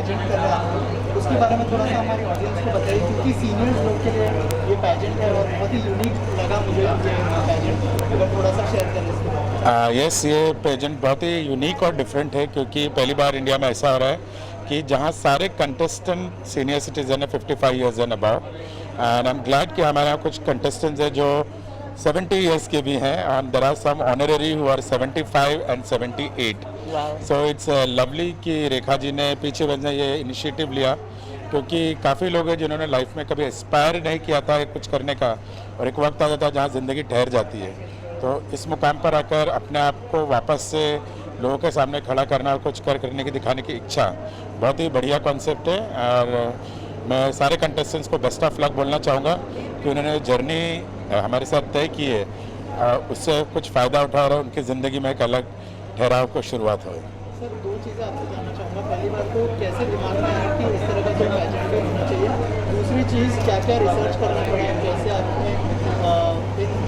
Pageant कर रहे हैं आप, उसके बारे में थोड़ा सा हमारी ऑडियंस को बताइए, क्योंकि सीनियर्स लोग के लिए ये पैजेंट है और बहुत ही यूनिक लगा मुझे ये पैजेंट, अगर थोड़ा सा शेयर करें इसके बारे में। यस, ये पेजेंट बहुत ही यूनिक और डिफरेंट है, क्योंकि पहली बार इंडिया में ऐसा हो रहा है कि जहाँ सारे कंटेस्टेंट सीनियर सिटीजन है 55 years and above, and I am glad कि हमारे यहाँ कुछ कंटेस्टेंट्स हैं जो 70 ईयर्स के भी हैं, and there are some honorary who are 75 and 78। So it's lovely कि रेखा जी ने पीछे बजने ये इनिशिएटिव लिया, क्योंकि काफ़ी लोग हैं जिन्होंने लाइफ में कभी एस्पायर नहीं किया था कुछ करने का, और एक वक्त आ जाता है जहाँ ज़िंदगी ठहर जाती है। तो इस मुकाम पर आकर अपने आप को वापस से लोगों के सामने खड़ा करना और कुछ करने की दिखाने की इच्छा, बहुत ही बढ़िया कॉन्सेप्ट है। और मैं सारे कंटेस्टेंट्स को बेस्ट ऑफ लक बोलना चाहूँगा कि उन्होंने जर्नी हमारे साथ तय की है, उससे कुछ फ़ायदा उठा और उनकी ज़िंदगी में एक अलग ठहराव को शुरुआत हो। सर, दो चीज़ें आपसे जानना चाहूँगा। पहली बात तो कैसे दिमाग में आया कि इस तरह का जो पैजेंट होना चाहिए, दूसरी चीज़ क्या क्या रिसर्च करना पड़ा, कैसे आपने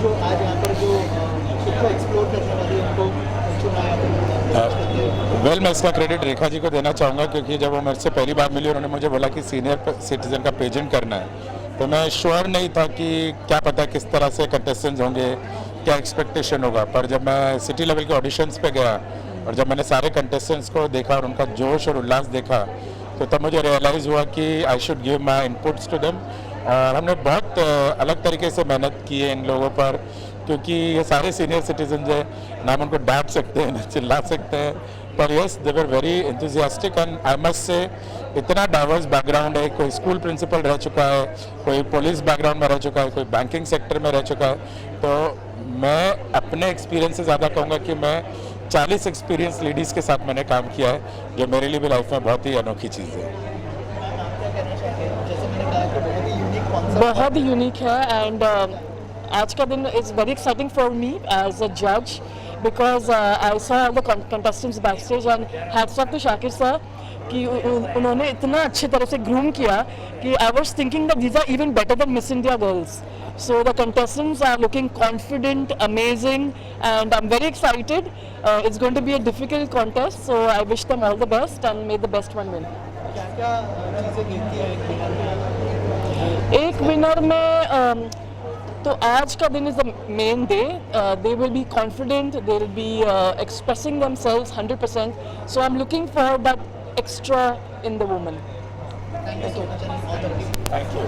जो आज यहाँ पर जो खुद को एक्सप्लोर करने वाली उनको चुना या फिर वेल, मैं इसका क्रेडिट रेखा जी को देना चाहूँगा, क्योंकि जब वो मेरे से पहली बार मिली उन्होंने मुझे बोला कि सीनियर सिटीजन का पेजेंट करना है, तो मैं श्योर नहीं था कि क्या पता किस तरह से कंटेस्टेंट्स होंगे, क्या एक्सपेक्टेशन होगा। पर जब मैं सिटी लेवल के ऑडिशंस पे गया और जब मैंने सारे कंटेस्टेंट्स को देखा और उनका जोश और उल्लास देखा, तो तब मुझे रियलाइज़ हुआ कि I should give my inputs to them. और हमने बहुत अलग तरीके से मेहनत की है इन लोगों पर, क्योंकि ये सारे सीनियर सिटीजन हैं, ना हम उनको डांट सकते हैं ना चिल्ला सकते हैं, पर yes they were very enthusiastic. And I must say इतना डाइवर्स बैकग्राउंड है, कोई स्कूल प्रिंसिपल रह चुका है, कोई पुलिस बैकग्राउंड में रह चुका है, कोई बैंकिंग सेक्टर में रह चुका है। तो मैं अपने एक्सपीरियंस से ज़्यादा कहूँगा कि मैं 40 एक्सपीरियंस लेडीज़ के साथ मैंने काम किया है, जो मेरे लिए भी लाइफ में बहुत ही अनोखी चीज़ है। बहुत ही यूनिक है, एंड आज का दिन is very exciting for me as a जज, because I saw all the contestants backstage and hats off to Shakir sir कि उन्होंने इतना अच्छे तरह से ग्रूम किया कि I was thinking that these are even better than Miss India girls. So the contestants are looking confident, amazing, and I'm very excited. It's going to be a difficult contest, so I wish them all the best and may the best one win. क्या-क्या चीज़ें देखती है एक winner में? एक winner में तो आज का दिन is the main day. They will be confident. They will be expressing themselves 100%. So I'm looking for that extra in the woman. Thank you so much and all the best. Thank you.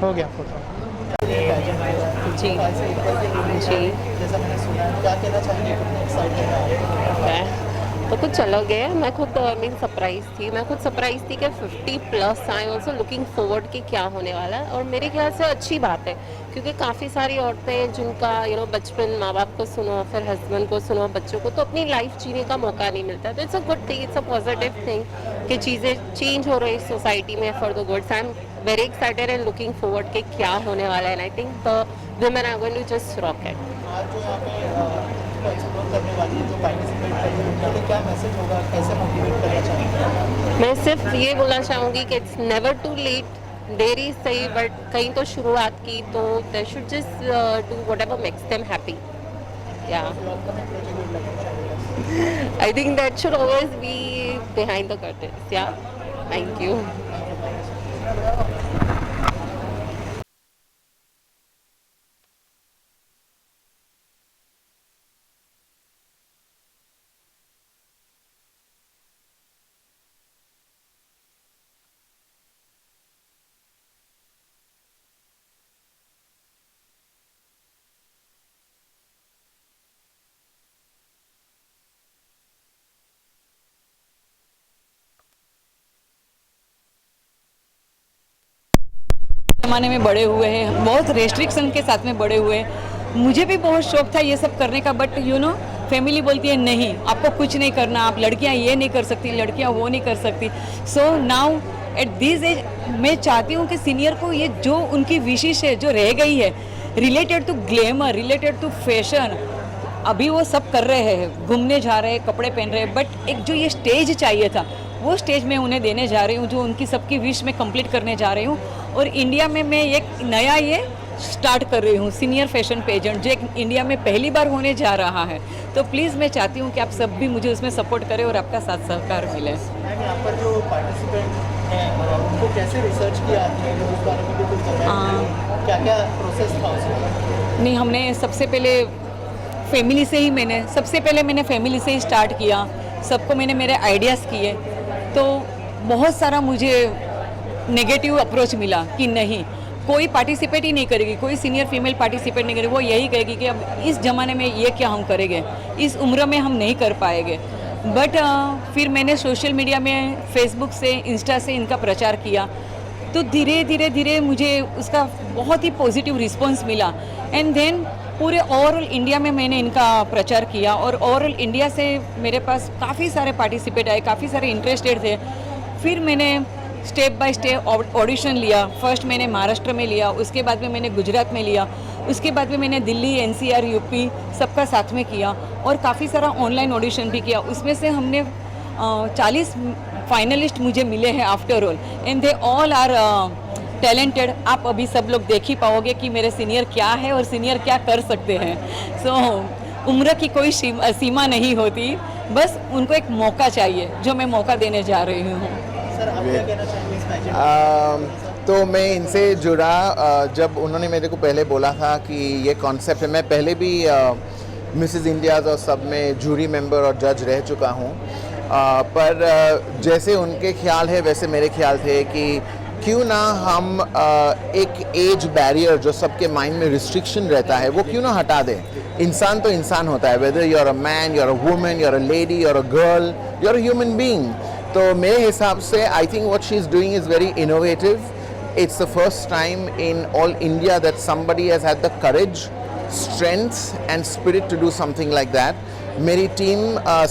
हो गया photo जी जी जैसा मैंने सुना है, क्या कहना चाहेंगे, कितने एक्साइटेड है तो कुछ अलग है. मैं खुद मीन सरप्राइज थी. मैं खुद सरप्राइज थी कि 50+ आई ऑल्सो लुकिंग फॉरवर्ड कि क्या होने वाला है. और मेरे ख्याल से अच्छी बात है, क्योंकि काफ़ी सारी औरतें जिनका बचपन माँ बाप को सुनो, फिर हस्बैंड को सुनो, बच्चों को, तो अपनी लाइफ जीने का मौका नहीं मिलता. तो it's a good thing, it's a positive thing कि चीज़ें चेंज हो रही सोसाइटी में for the goods. I am very excited and looking forward कि क्या होने वाला है. I think the women are going to just rock it. आज जो यहाँ पे एक्सप्लोर करने वाली है, जो पार्टिसिपेट कर रही है, उनके लिए क्या मैसेज होगा, कैसे मोटिवेट करना चाहेंगे? मैं सिर्फ ये बोलना चाहूँगी कि इट्स नेवर टू लेट. देरी सही, बट कहीं तो शुरुआत की, तो they should just do whatever makes them happy. Yeah I think that should always be behind the curtains. Yeah thank you. ज़माने में बड़े हुए हैं, बहुत रेस्ट्रिक्शन के साथ में बड़े हुए हैं. मुझे भी बहुत शौक था ये सब करने का, बट फैमिली बोलती है नहीं, आपको कुछ नहीं करना, आप लड़कियां ये नहीं कर सकती, लड़कियां वो नहीं कर सकती. So now at this age मैं चाहती हूँ कि सीनियर को ये जो उनकी विशेष है, जो रह गई है, related to glamour, related to fashion, अभी वो सब कर रहे हैं, घूमने जा रहे हैं, कपड़े पहन रहे हैं, बट एक जो ये स्टेज चाहिए था, वो स्टेज मैं उन्हें देने जा रही हूँ, जो उनकी सबकी विश में कंप्लीट करने जा रही हूँ. और इंडिया में मैं एक नया ये स्टार्ट कर रही हूँ सीनियर फैशन पेजेंट, जो एक इंडिया में पहली बार होने जा रहा है। तो प्लीज़ मैं चाहती हूँ कि आप सब भी मुझे उसमें सपोर्ट करें और आपका साथ सहकार मिले। मैम यहाँ पर जो पार्टिसिपेंट हैं उनको कैसे रिसर्च किया आपने, उस बारे में भी कुछ बताया, क्या क्या प्रोसेस था उसमें? नहीं, हमने सबसे पहले फैमिली से ही मैंने फैमिली से ही स्टार्ट किया। सबको मैंने मेरे आइडियाज़ किए, तो बहुत सारा मुझे नेगेटिव अप्रोच मिला कि नहीं, कोई पार्टिसिपेट ही नहीं करेगी, कोई सीनियर फीमेल पार्टिसिपेट नहीं करेगी, वो यही कहेगी कि अब इस ज़माने में ये क्या हम करेंगे, इस उम्र में हम नहीं कर पाएंगे। बट फिर मैंने सोशल मीडिया में फेसबुक से, इंस्टा से इनका प्रचार किया, तो धीरे धीरे मुझे उसका बहुत ही पॉजिटिव रिस्पॉन्स मिला। एंड देन पूरे ओवरऑल इंडिया में मैंने इनका प्रचार किया, और ओवरऑल इंडिया से मेरे पास काफ़ी सारे पार्टिसिपेट आए, काफ़ी सारे इंटरेस्टेड थे। फिर मैंने स्टेप बाय स्टेप ऑडिशन लिया। फर्स्ट मैंने महाराष्ट्र में लिया, उसके बाद में मैंने गुजरात में लिया, उसके बाद में मैंने दिल्ली, एनसीआर, यूपी सबका साथ में किया, और काफ़ी सारा ऑनलाइन ऑडिशन भी किया। उसमें से हमने 40 फाइनलिस्ट मुझे मिले हैं after all, and they all are talented. आप अभी सब लोग देख ही पाओगे कि मेरे सीनियर क्या है और सीनियर क्या कर सकते हैं। सो उम्र की कोई सीमा नहीं होती, बस उनको एक मौका चाहिए, जो मैं मौका देने जा रही हूँ। सर आप क्या कहना चाहेंगे इस पैजेंट? तो मैं इनसे जुड़ा जब उन्होंने मेरे को पहले बोला था कि ये कॉन्सेप्ट है। मैं पहले भी मिसेस इंडियाज़ और सब में जूरी मेंबर और जज रह चुका हूँ, पर जैसे उनके ख्याल है वैसे मेरे ख्याल थे कि क्यों ना हम एक एज बैरियर जो सबके माइंड में रिस्ट्रिक्शन रहता है वो क्यों ना हटा दें। इंसान तो इंसान होता है, whether you are a man, you are a woman, you are a lady, you are a girl, you are a human being. तो मेरे हिसाब से I think what she is doing is very innovative. It's the first time in all India that somebody has had the courage, strength and spirit to do something like that. मेरी team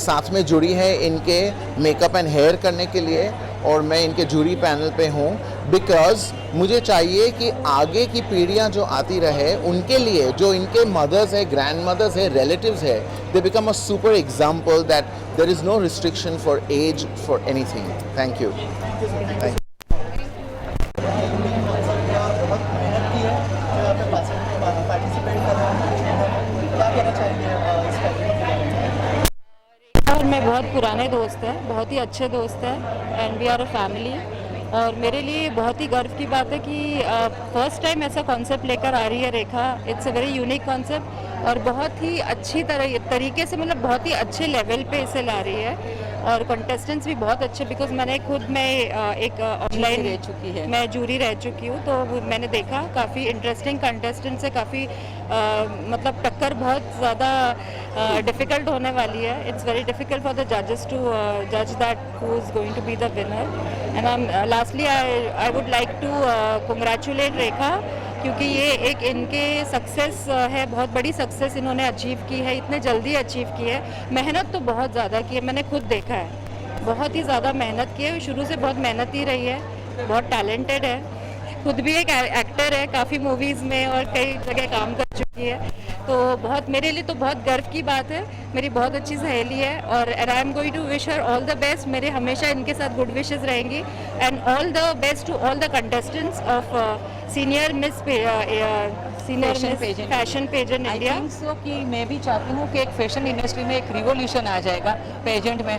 साथ में जुड़ी है इनके makeup and hair करने के लिए, और मैं इनके जूरी पैनल पे हूँ, बिकॉज मुझे चाहिए कि आगे की पीढ़ियाँ जो आती रहे उनके लिए जो इनके मदर्स है, ग्रैंड मदर्स है, रिलेटिव्स है, they become a super example that there is no restriction for age for anything. Thank you. बहुत मेहनत की है जो आपने पार्टिसिपेट कर रहे हैं, क्या कहना चाहेंगे इस पैजेंट के बारे में? और मैं बहुत पुराने दोस्त हैं, बहुत ही अच्छे दोस्त हैं, and we are a family. और मेरे लिए बहुत ही गर्व की बात है कि फर्स्ट टाइम ऐसा कॉन्सेप्ट लेकर आ रही है Rekha. It's a very unique concept, और बहुत ही अच्छी तरीके से, मतलब बहुत ही अच्छे लेवल पे इसे ला रही है। और कंटेस्टेंट्स भी बहुत अच्छे, बिकॉज मैंने खुद एक ऑनलाइन रह चुकी है, मैं जूरी रह चुकी हूँ, तो मैंने देखा काफ़ी इंटरेस्टिंग कंटेस्टेंट्स है, काफ़ी मतलब टक्कर बहुत ज़्यादा डिफ़िकल्ट होने वाली है। It's very difficult for the जजेस टू जज that who is going to be the winner. And lastly I would like to congratulate रेखा, क्योंकि ये एक इनके सक्सेस है, बहुत बड़ी सक्सेस इन्होंने अचीव की है, इतने जल्दी अचीव की है। मेहनत तो बहुत ज़्यादा की है, मैंने खुद देखा है, बहुत ही ज़्यादा मेहनत की है, शुरू से बहुत मेहनती रही है, बहुत टैलेंटेड है, खुद भी एक एक्टर है, काफ़ी मूवीज़ में और कई जगह काम कर चुकी है। तो बहुत, मेरे लिए तो बहुत गर्व की बात है, मेरी बहुत अच्छी सहेली है, और I am going to wish her all the best. मेरे हमेशा इनके साथ गुड विशेज़ रहेंगी, and all the best to all the contestants of senior miss fashion pageant India. So कि मैं भी चाहती हूँ कि एक फैशन इंडस्ट्री में एक रिवोल्यूशन आ जाएगा पेजेंट में,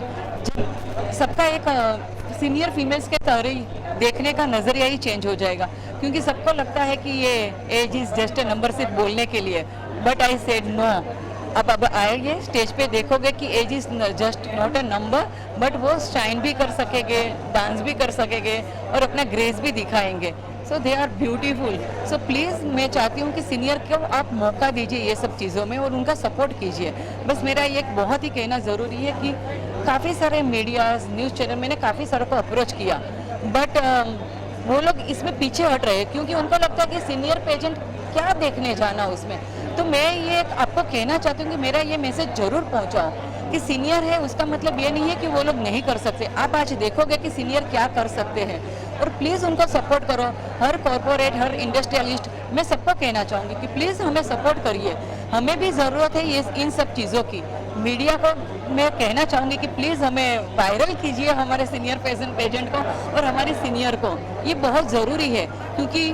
सबका एक सीनियर फीमेल्स के तरह देखने का नज़रिया ही चेंज हो जाएगा, क्योंकि सबको लगता है कि ये age is just a number सिर्फ बोलने के लिए, बट आई सेड नो। अब आएंगे स्टेज पे देखोगे कि age is just not a number, but वो शाइन भी कर सकेंगे, डांस भी कर सकेंगे और अपना ग्रेस भी दिखाएंगे। So they are beautiful. So please मैं चाहती हूँ कि सीनियर को आप मौका दीजिए ये सब चीज़ों में और उनका सपोर्ट कीजिए। बस मेरा ये बहुत ही कहना ज़रूरी है कि काफ़ी सारे मीडियाज़, न्यूज़ चैनल, मैंने काफ़ी सारों को अप्रोच किया, बट वो लोग इसमें पीछे हट रहे हैं, क्योंकि उनको लगता है कि सीनियर पेजेंट क्या देखने जाना उसमें। तो मैं ये आपको कहना चाहती हूँ कि मेरा ये मैसेज ज़रूर पहुँचाओ कि सीनियर है उसका मतलब ये नहीं है कि वो लोग नहीं कर सकते। आप आज देखोगे कि सीनियर क्या कर सकते हैं, और प्लीज़ उनको सपोर्ट करो। हर कॉरपोरेट, हर इंडस्ट्रियलिस्ट, मैं सबको कहना चाहूँगी कि प्लीज़ हमें सपोर्ट करिए, हमें भी ज़रूरत है ये इन सब चीज़ों की। मीडिया को मैं कहना चाहूँगी कि प्लीज़ हमें वायरल कीजिए हमारे सीनियर फैशन पेजेंट को और हमारी सीनियर को, ये बहुत ज़रूरी है, क्योंकि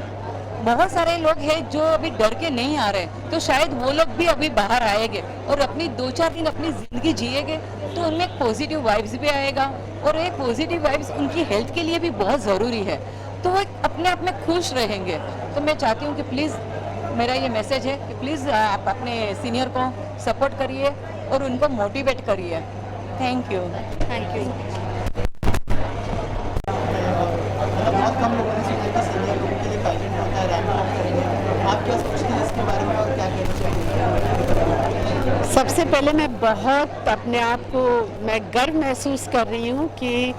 बहुत सारे लोग हैं जो अभी डर के नहीं आ रहे, तो शायद वो लोग भी अभी बाहर आएंगे और अपनी 2-4 दिन अपनी ज़िंदगी जिएंगे, तो उनमें एक पॉजिटिव वाइब्स भी आएगा और ये पॉजिटिव वाइब्स उनकी हेल्थ के लिए भी बहुत ज़रूरी है, तो वो अपने आप में खुश रहेंगे। तो मैं चाहती हूँ कि प्लीज़, मेरा ये मैसेज है कि प्लीज़ आप अपने सीनियर को सपोर्ट करिए और उनको मोटिवेट करिए। Thank you. Thank you. बहुत कम लोगों ने सुना कि सीनियर लोगों के लिए पैजेंट होता है, रैंप वॉक करेंगे, आप क्या सोचते हैं इसके बारे में और क्या कहना चाहेंगे? सबसे पहले मैं बहुत अपने आप को मैं गर्व महसूस कर रही हूँ कि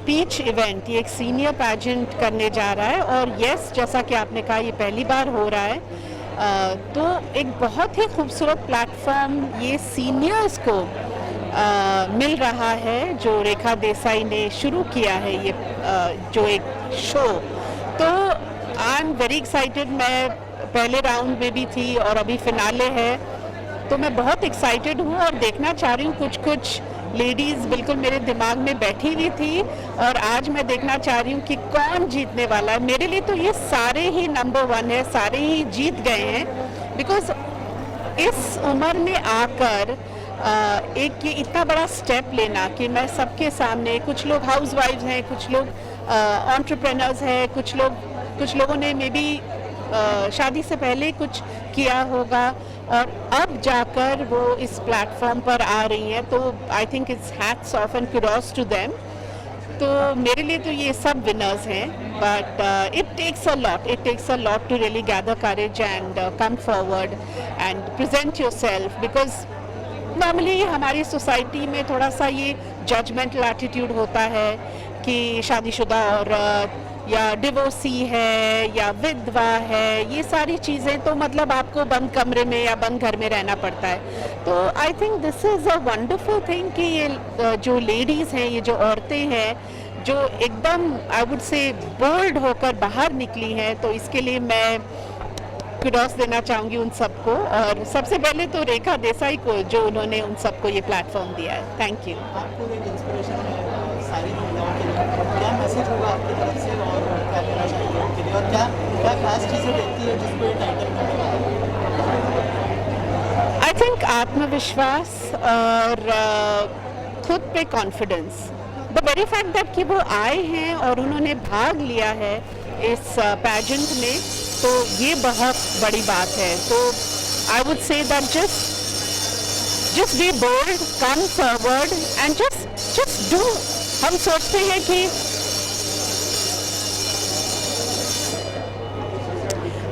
पीच इवेंट ये एक सीनियर पैजेंट करने जा रहा है और यस, जैसा कि आपने कहा, ये पहली बार हो रहा है, तो एक बहुत ही खूबसूरत प्लेटफॉर्म ये सीनियर्स को मिल रहा है जो रेखा देसाई ने शुरू किया है, ये जो एक शो। तो आई एम वेरी एक्साइटेड। मैं पहले राउंड में भी थी और अभी फिनाले है, तो मैं बहुत एक्साइटेड हूँ और देखना चाह रही हूँ। कुछ लेडीज़ बिल्कुल मेरे दिमाग में बैठी हुई थी और आज मैं देखना चाह रही हूँ कि कौन जीतने वाला है। मेरे लिए तो ये सारे ही नंबर 1 है, सारे ही जीत गए हैं, बिकॉज इस उम्र में आकर एक ये इतना बड़ा स्टेप लेना कि मैं सबके सामने, कुछ लोग हाउस वाइफ्स हैं, कुछ लोग एंटरप्रेन्योर्स हैं, कुछ लोगों ने मे बी शादी से पहले कुछ किया होगा और अब जाकर वो इस प्लेटफॉर्म पर आ रही हैं, तो I think it's hats off and kudos to them. तो मेरे लिए तो ये सब विनर्स हैं, but it takes a lot to really gather courage and come forward and present yourself, because normally हमारी सोसाइटी में थोड़ा सा ये जजमेंटल एटीट्यूड होता है कि शादीशुदा औरत या डिवोर्सी है या विधवा है, ये सारी चीज़ें तो मतलब आपको बंद कमरे में या बंद घर में रहना पड़ता है। तो I think this is a wonderful thing कि ये जो लेडीज़ हैं, ये जो औरतें हैं जो एकदम आई वुड से बोल्ड होकर बाहर निकली हैं, तो इसके लिए मैं कुडोस देना चाहूँगी उन सबको, और सबसे पहले तो रेखा देसाई को जो उन्होंने उन सबको ये प्लेटफॉर्म दिया है। Thank you. आपको एक इंस्पिरेशन है सारी महिलाओं के लिए, क्या मैसेज होगा आपकी तरफ से और क्या कहना चाहिए उनके लिए, और क्या क्या खास चीज़ें देखती है जिसको ये टाइटल मिलने वाला है? आई थिंक आत्मविश्वास और खुद पे confidence, the very fact that कि वो आए हैं और उन्होंने भाग लिया है इस पैजेंट में, तो ये बहुत बड़ी बात है। तो I would say that just be bold, come forward and just do. हम सोचते हैं कि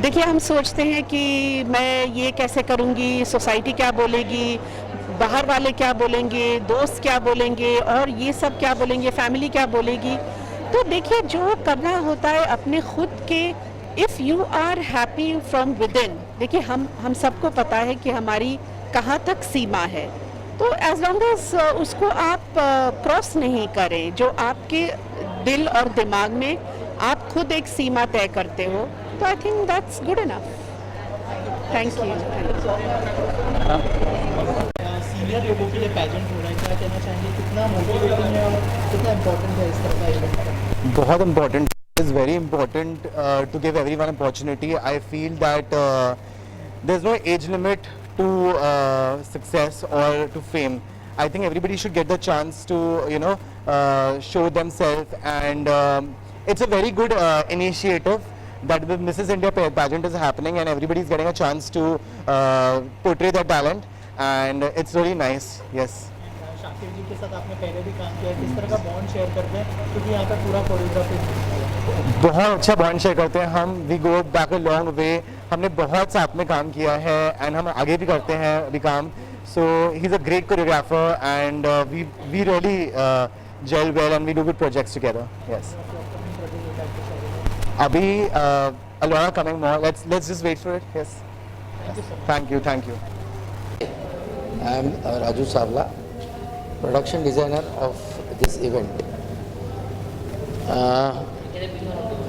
देखिए, हम सोचते हैं कि मैं ये कैसे करूँगी, सोसाइटी क्या बोलेगी, बाहर वाले क्या बोलेंगे, दोस्त क्या बोलेंगे और ये सब क्या बोलेंगे, फैमिली क्या बोलेगी। तो देखिए, जो करना होता है अपने खुद के, if you are happy from within, देखिए हम सबको पता है कि हमारी कहाँ तक सीमा है, तो एज लॉन्ग एज उसको आप क्रॉस नहीं करें, जो आपके दिल और दिमाग में आप खुद एक सीमा तय करते हो, तो I think that's good enough. Thank you. Senior लोगों के लिए पैजेंट हो रहा है, क्या कहना चाहेंगे, कितना मोटिवेटिंग है और कितना इम्पोर्टेंट है इस तरह का इवेंट? बहुत important, is very important to give everyone opportunity. I feel that there's no age limit to success or to fame. I think everybody should get the chance to show themselves, and it's a very good initiative that the Mrs. India pageant is happening and everybody is getting a chance to portray their talent, and it's really nice. Yes. Shakir ji के साथ आपने पहले भी काम किया है, किस तरह का बॉन्ड शेयर करते हैं, क्योंकि यहाँ पर पूरा कोरियोग्राफी बहुत अच्छा बॉन्ड शेयर करते हैं हम। We go back a long way, हमने बहुत साथ में काम किया है एंड हम आगे भी करते हैं अभी काम। So he is a great choreographer and we really gel well and we do good projects together. Yes, अभी a lot are coming more. Let's just wait for it. Yes. Thank you. I am Raju Savla, production designer of this event.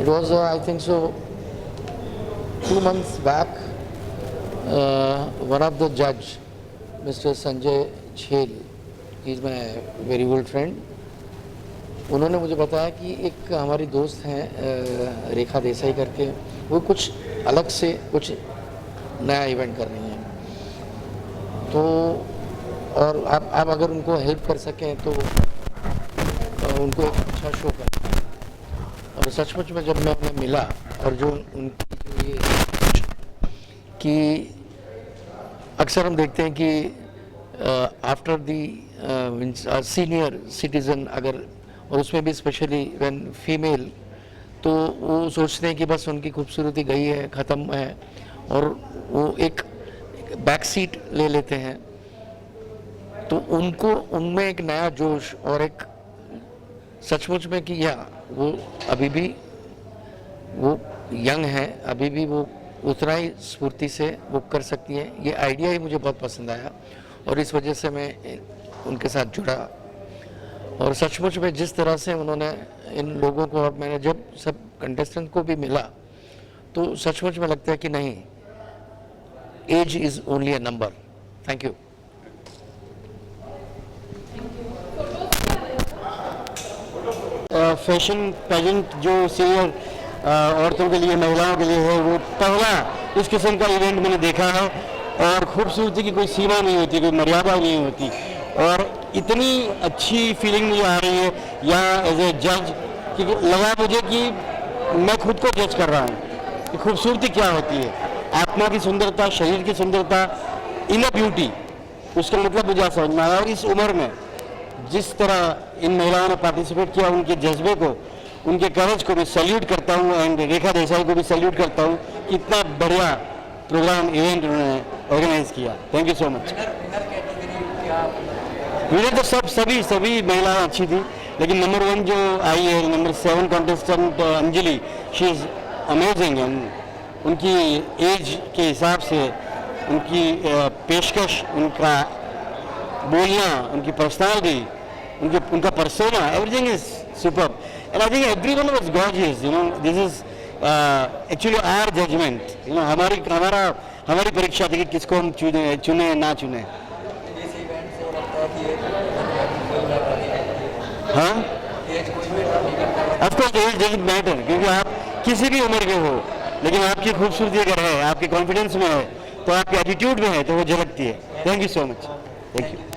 It was, I think so, 2 months back, one of the judge, Mr. Sanjay Chhel, he is my very good friend. उन्होंने मुझे बताया कि एक हमारी दोस्त हैं रेखा देसाई करके, वो कुछ अलग से कुछ नया इवेंट कर रही हैं, तो और आप अगर उनको हेल्प कर सकें तो उनको एक अच्छा शो करें। और सचमुच में जब मैं उन्हें मिला और जो उनकी जो ये कि अक्सर हम देखते हैं कि आफ्टर दी सीनियर सिटीज़न अगर, और उसमें भी स्पेशली व्हेन फीमेल, तो वो सोचते हैं कि बस उनकी खूबसूरती गई है, ख़त्म है, और वो एक बैक सीट ले लेते हैं। तो उनको उनमें एक नया जोश और एक सचमुच में कि या वो अभी भी वो यंग है, अभी भी वो उतना ही स्फूर्ति से वो कर सकती हैं। ये आइडिया ही मुझे बहुत पसंद आया और इस वजह से मैं उनके साथ जुड़ा। और सचमुच में जिस तरह से उन्होंने इन लोगों को, और मैंने जब सब कंटेस्टेंट को भी मिला, तो सचमुच में लगता है कि नहीं, age is only a number. Thank you. Fashion pageant जो सीनियर औरतों के लिए, महिलाओं के लिए है, वो पहला इस किस्म का इवेंट मैंने देखा है। और खूबसूरती की कोई सीमा नहीं होती, कोई मर्यादा नहीं होती, और इतनी अच्छी फीलिंग मुझे आ रही है यहाँ एज ए जज कि लगा मुझे कि मैं खुद को जज कर रहा हूँ कि खूबसूरती क्या होती है, आत्मा की सुंदरता, शरीर की सुंदरता, इनर ब्यूटी, उसका मतलब मुझे समझ में आया। और इस उम्र में जिस तरह इन महिलाओं ने पार्टिसिपेट किया, उनके जज्बे को, उनके करेज को मैं सैल्यूट करता हूँ, एंड रेखा देसाई को भी सैल्यूट करता हूँ कि इतना बढ़िया प्रोग्राम इवेंट उन्होंने ऑर्गेनाइज किया। Thank you so much. Winner तो सभी महिलाएं अच्छी थी, लेकिन नंबर 1 जो आई है, number 7 contestant Anjali, she is amazing. उनकी एज के हिसाब से उनकी पेशकश, उनका बोलना, उनकी पर्सनालिटी, उनका persona, everything is superb. And I think everyone was gorgeous. You know, this is actually our judgement. You know, हमारी परीक्षा थी कि किसको हम चुने ना चुने। हाँ, ऑफकोर्स एज डजंट मैटर, क्योंकि आप किसी भी उम्र के हो, लेकिन आपकी खूबसूरती अगर है, आपके कॉन्फिडेंस में है, तो आपके एटीट्यूड में है, तो वो झलकती है। Thank you so much. Thank you.